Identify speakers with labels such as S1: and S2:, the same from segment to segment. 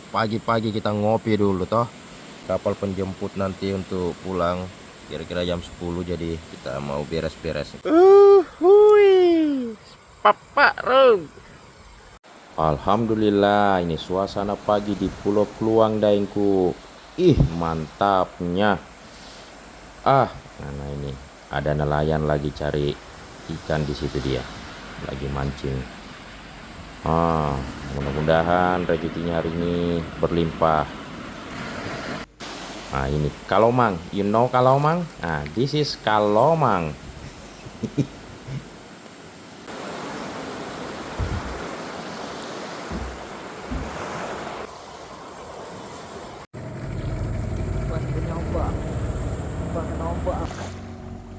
S1: pagi-pagi kita ngopi dulu toh. Kapal penjemput nanti untuk pulang kira-kira jam 10, jadi kita mau beres-beres. Hui, Papa Rong. Alhamdulillah, ini suasana pagi di Pulau Kluang Daengku. Ih, mantapnya. Mana ini? Ada nelayan lagi cari ikan di situ dia. Lagi mancing. Mudah-mudahan rezekinya hari ini berlimpah. Ini kalomang. You know kalomang? This is kalomang.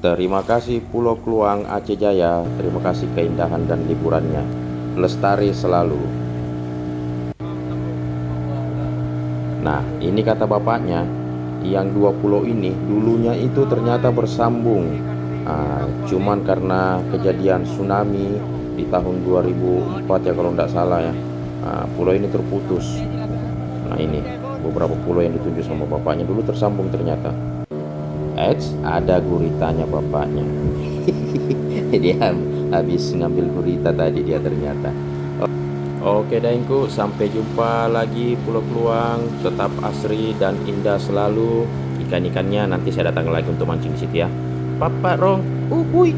S1: Terima kasih Pulau Kluang Aceh Jaya. Terima kasih keindahan dan liburannya. Lestari selalu. Nah, ini kata bapaknya, yang dua pulau ini dulunya itu ternyata bersambung. Cuman karena kejadian tsunami di tahun 2004 ya kalau tidak salah ya, pulau ini terputus. Nah, ini beberapa pulau yang ditunjuk sama bapaknya dulu tersambung ternyata. Ada guritanya bapaknya. Dia habis ngambil gurita tadi dia ternyata. Oke Daengku, sampai jumpa lagi Pulau Kluang. Tetap asri dan indah selalu. Ikan-ikannya nanti saya datang lagi untuk mancing di situ ya. Papa Rong, uhuy.